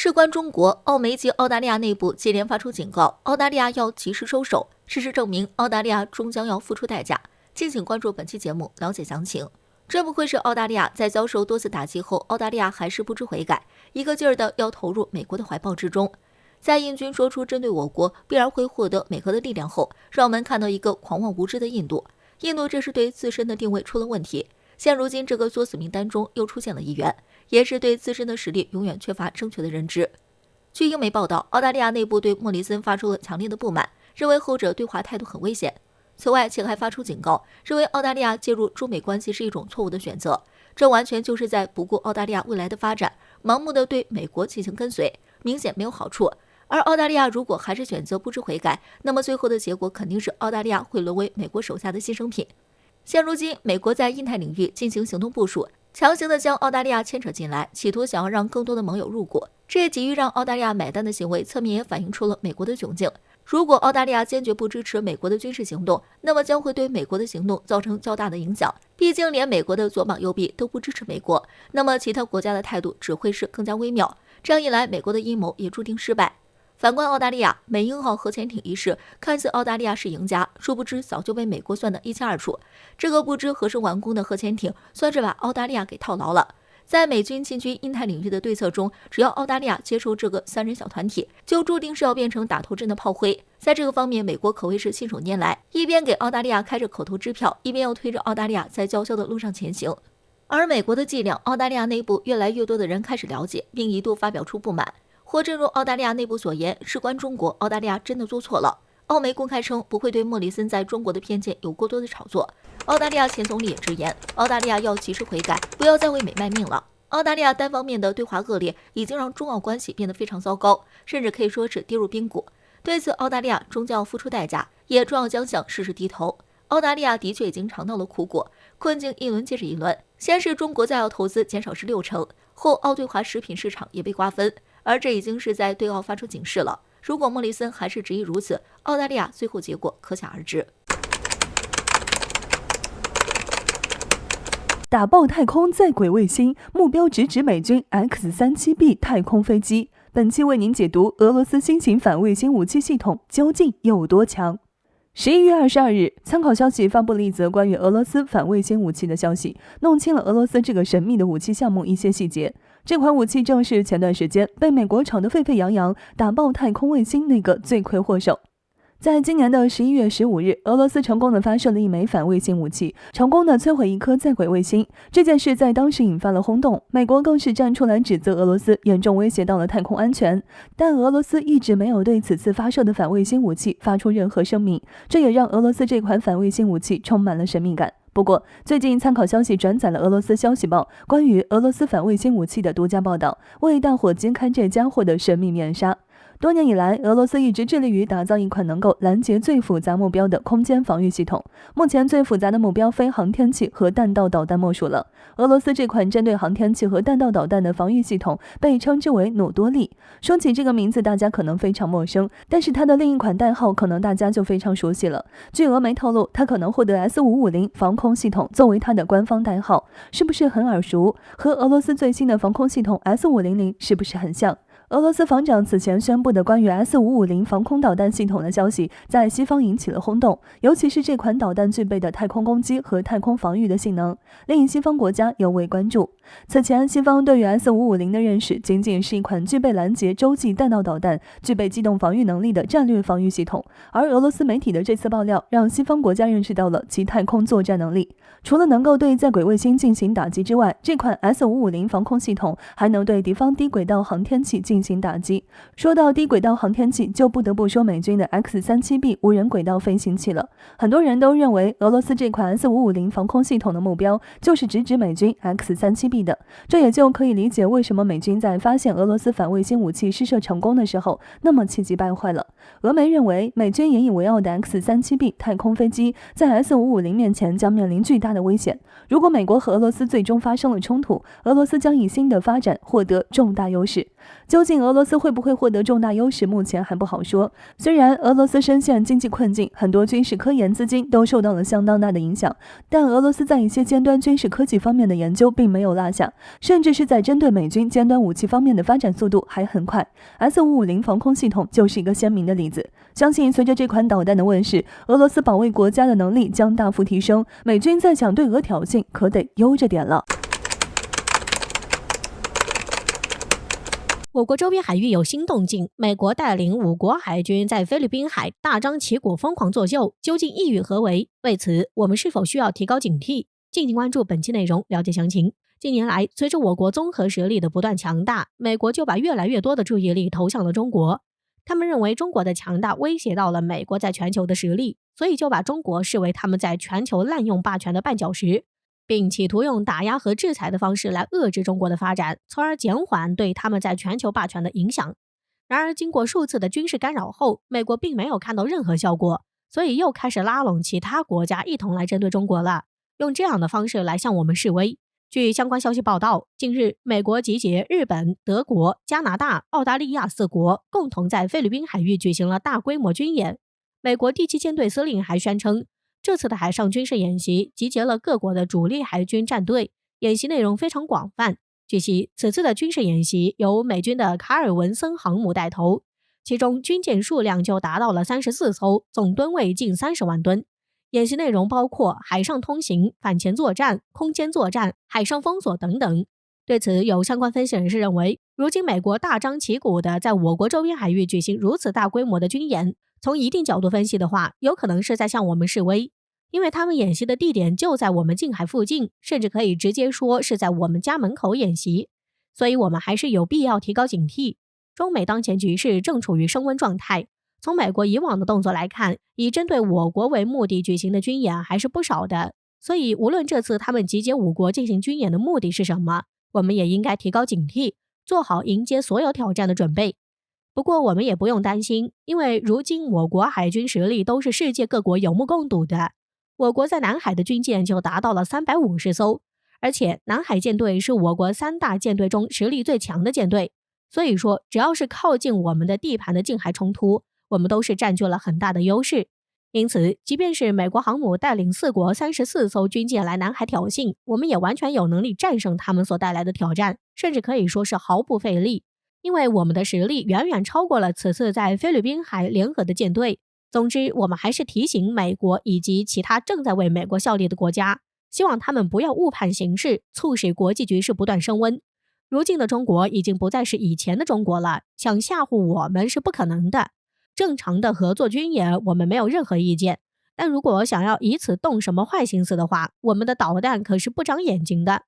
事关中国，澳媒及澳大利亚内部接连发出警告，澳大利亚要及时收手。事实证明，澳大利亚终将要付出代价。敬请关注本期节目，了解详情。这不愧是澳大利亚，在遭受多次打击后，澳大利亚还是不知悔改，一个劲儿的要投入美国的怀抱之中。在印军说出针对我国必然会获得美国的力量后，让我们看到一个狂妄无知的印度。印度这是对自身的定位出了问题。现如今这个作死名单中又出现了一员，也是对自身的实力永远缺乏正确的认知。据英媒报道，澳大利亚内部对莫里森发出了强烈的不满，认为后者对华态度很危险。此外，且还发出警告，认为澳大利亚介入中美关系是一种错误的选择，这完全就是在不顾澳大利亚未来的发展，盲目的对美国进行跟随，明显没有好处。而澳大利亚如果还是选择不知悔改，那么最后的结果肯定是澳大利亚会沦为美国手下的牺牲品。现如今，美国在印太领域进行行动部署，强行的将澳大利亚牵扯进来，企图想要让更多的盟友入股。这也急于让澳大利亚买单的行为，侧面也反映出了美国的窘境。如果澳大利亚坚决不支持美国的军事行动，那么将会对美国的行动造成较大的影响。毕竟连美国的左膀右臂都不支持美国，那么其他国家的态度只会是更加微妙。这样一来，美国的阴谋也注定失败。反观澳大利亚，美英号核潜艇一事，看似澳大利亚是赢家，殊不知早就被美国算得一清二楚。这个不知何时完工的核潜艇，算是把澳大利亚给套牢了。在美军进军印太领域的对策中，只要澳大利亚接受这个三人小团体，就注定是要变成打头阵的炮灰。在这个方面，美国可谓是信手拈来，一边给澳大利亚开着口头支票，一边又推着澳大利亚在叫嚣的路上前行。而美国的伎俩，澳大利亚内部越来越多的人开始了解，并一度发表出不满。或正如澳大利亚内部所言，事关中国，澳大利亚真的做错了。澳媒公开称不会对莫里森在中国的偏见有过多的炒作。澳大利亚前总理也直言，澳大利亚要及时悔改，不要再为美卖命了。澳大利亚单方面的对华恶劣，已经让中澳关系变得非常糟糕，甚至可以说是跌入冰谷。对此，澳大利亚终将要付出代价，也终要将向事实低头。澳大利亚的确已经尝到了苦果，困境一轮接着一轮。先是中国在澳投资减少16%，后澳对华食品市场也被瓜分。而这已经是在对澳发出警示了。如果莫里森还是执意如此，澳大利亚最后结果可想而知。打爆太空在轨卫星，目标直指美军 X-37B 太空飞机。本期为您解读俄罗斯新型反卫星武器系统究竟有多强。11月22日，参考消息发布了一则关于俄罗斯反卫星武器的消息，弄清了俄罗斯这个神秘的武器项目一些细节。这款武器正是前段时间被美国炒得沸沸扬扬，打爆太空卫星那个罪魁祸首。在今年的11月15日，俄罗斯成功的发射了一枚反卫星武器，成功的摧毁一颗在轨卫星。这件事在当时引发了轰动，美国更是站出来指责俄罗斯严重威胁到了太空安全。但俄罗斯一直没有对此次发射的反卫星武器发出任何声明，这也让俄罗斯这款反卫星武器充满了神秘感。不过，最近参考消息转载了俄罗斯消息报关于俄罗斯反卫星武器的独家报道，为大伙揭开这家伙的神秘面纱。多年以来，俄罗斯一直致力于打造一款能够拦截最复杂目标的空间防御系统。目前最复杂的目标非航天器和弹道导弹莫属了。俄罗斯这款针对航天器和弹道导弹的防御系统被称之为努多利。说起这个名字，大家可能非常陌生，但是它的另一款代号可能大家就非常熟悉了。据俄媒透露，它可能获得 S550 防空系统作为它的官方代号，是不是很耳熟？和俄罗斯最新的防空系统 S500 是不是很像？俄罗斯防长此前宣布的关于 S550 防空导弹系统的消息，在西方引起了轰动，尤其是这款导弹具备的太空攻击和太空防御的性能，令西方国家尤为关注。此前，西方对于 S550 的认识仅仅是一款具备拦截洲际弹道导弹、具备机动防御能力的战略防御系统，而俄罗斯媒体的这次爆料，让西方国家认识到了其太空作战能力。除了能够对在轨卫星进行打击之外，这款 S550 防空系统还能对敌方低轨道航天器进行打击。说到低轨道航天器，就不得不说美军的 X-37B 无人轨道飞行器了。很多人都认为俄罗斯这款 S550 防空系统的目标就是直指美军 X-37B 的，这也就可以理解为什么美军在发现俄罗斯反卫星武器试射成功的时候那么气急败坏了。俄媒认为，美军引以为傲的 X-37B 太空飞机在 S550 面前将面临巨大的危险。如果美国和俄罗斯最终发生了冲突，俄罗斯将以新的发展获得重大优势。究竟信俄罗斯会不会获得重大优势，目前还不好说。虽然俄罗斯深陷经济困境，很多军事科研资金都受到了相当大的影响，但俄罗斯在一些尖端军事科技方面的研究并没有落下，甚至是在针对美军尖端武器方面的发展速度还很快。S550防空系统就是一个鲜明的例子。相信随着这款导弹的问世，俄罗斯保卫国家的能力将大幅提升，美军再想对俄挑衅可得悠着点了。我国周边海域有新动静，美国带领5国海军在菲律宾海大张旗鼓疯狂作秀，究竟意欲何为？为此，我们是否需要提高警惕？敬请关注本期内容，了解详情。近年来，随着我国综合实力的不断强大，美国就把越来越多的注意力投向了中国。他们认为中国的强大威胁到了美国在全球的实力，所以就把中国视为他们在全球滥用霸权的绊脚石，并企图用打压和制裁的方式来遏制中国的发展，从而减缓对他们在全球霸权的影响。然而，经过数次的军事干扰后，美国并没有看到任何效果，所以又开始拉拢其他国家一同来针对中国了，用这样的方式来向我们示威。据相关消息报道，近日美国集结日本、德国、加拿大、澳大利亚4国，共同在菲律宾海域举行了大规模军演。美国第7舰队司令还宣称，这次的海上军事演习集结了各国的主力海军战队，演习内容非常广泛。据悉，此次的军事演习由美军的卡尔文森航母带头，其中军舰数量就达到了34艘，总吨位近30万吨。演习内容包括海上通行、反潜作战、空间作战、海上封锁等等。对此，有相关分析人士认为，如今美国大张旗鼓地在我国周边海域举行如此大规模的军演，从一定角度分析的话，有可能是在向我们示威，因为他们演习的地点就在我们近海附近，甚至可以直接说是在我们家门口演习，所以我们还是有必要提高警惕。中美当前局势正处于升温状态，从美国以往的动作来看，以针对我国为目的举行的军演还是不少的，所以无论这次他们集结5国进行军演的目的是什么，我们也应该提高警惕，做好迎接所有挑战的准备。不过我们也不用担心，因为如今我国海军实力都是世界各国有目共睹的，我国在南海的军舰就达到了350艘，而且南海舰队是我国3大舰队中实力最强的舰队，所以说只要是靠近我们的地盘的近海冲突，我们都是占据了很大的优势。因此，即便是美国航母带领4国34艘军舰来南海挑衅，我们也完全有能力战胜他们所带来的挑战，甚至可以说是毫不费力，因为我们的实力远远超过了此次在菲律宾海联合的舰队。总之，我们还是提醒美国以及其他正在为美国效力的国家，希望他们不要误判形势，促使国际局势不断升温。如今的中国已经不再是以前的中国了，想吓唬我们是不可能的。正常的合作军演我们没有任何意见，但如果想要以此动什么坏心思的话，我们的导弹可是不长眼睛的。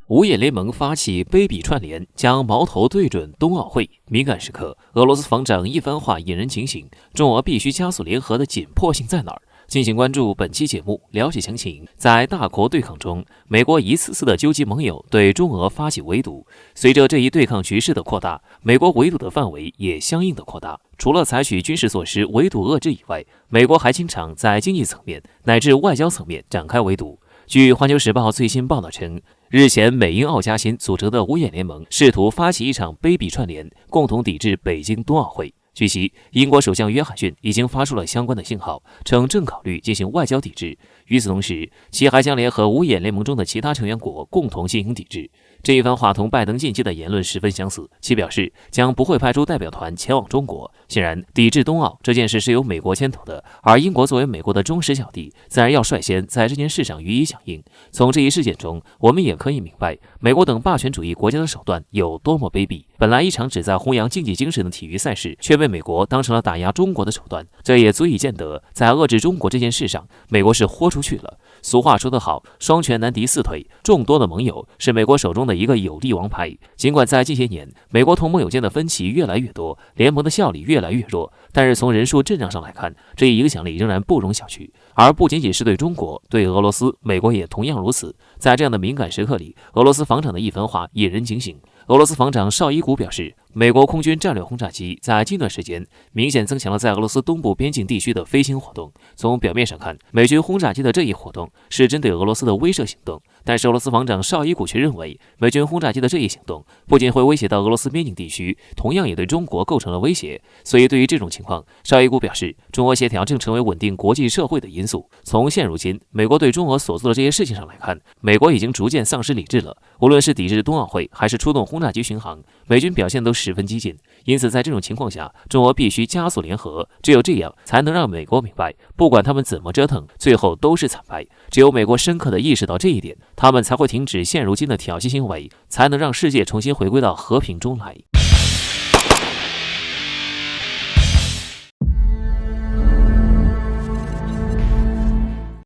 五眼联盟发起卑鄙串联，将矛头对准冬奥会。敏感时刻，俄罗斯防长一番话引人警醒，中俄必须加速联合的紧迫性在哪儿？敬请关注本期节目，了解详情。在大国对抗中，美国一次次的纠集盟友，对中俄发起围堵。随着这一对抗局势的扩大，美国围堵的范围也相应的扩大。除了采取军事措施围堵遏制以外，美国还经常在经济层面乃至外交层面展开围堵。据《环球时报》最新报道称，日前美英澳加新组成的五眼联盟试图发起一场卑鄙串联，共同抵制北京冬奥会。据悉，英国首相约翰逊已经发出了相关的信号，称正考虑进行外交抵制。与此同时，其还将联合五眼联盟中的其他成员国共同进行抵制。这一番话同拜登近期的言论十分相似，其表示将不会派出代表团前往中国。显然，抵制冬奥这件事是由美国牵头的，而英国作为美国的忠实小弟，自然要率先在这件事上予以响应。从这一事件中，我们也可以明白，美国等霸权主义国家的手段有多么卑鄙。本来一场旨在弘扬竞技精神的体育赛事，却被美国当成了打压中国的手段，这也足以见得，在遏制中国这件事上，美国是豁出去了。俗话说得好，双拳难敌四腿，众多的盟友是美国手中的一个有力王牌。尽管在近些年，美国同盟友间的分歧越来越多，联盟的效力越来越弱，但是从人数阵仗上来看，这一影响力仍然不容小觑。而不仅仅是对中国，对俄罗斯，美国也同样如此。在这样的敏感时刻里，俄罗斯防长的一番话引人警醒。俄罗斯防长绍伊古表示，美国空军战略轰炸机在近段时间明显增强了在俄罗斯东部边境地区的飞行活动。从表面上看，美军轰炸机的这一活动是针对俄罗斯的威慑行动，但是俄罗斯防长绍伊古却认为，美军轰炸机的这一行动不仅会威胁到俄罗斯边境地区，同样也对中国构成了威胁。所以对于这种情况，绍伊古表示，中俄协调正成为稳定国际社会的因素。从现如今美国对中俄所做的这些事情上来看，美国已经逐渐丧失理智了。无论是抵制冬奥会，还是出动轰炸机巡航，美军表现都十分激进。因此在这种情况下，中俄必须加速联合，只有这样才能让美国明白，不管他们怎么折腾，最后都是惨败。只有美国深刻地意识到这一点，他们才会停止现如今的挑衅行为，才能让世界重新回归到和平中来。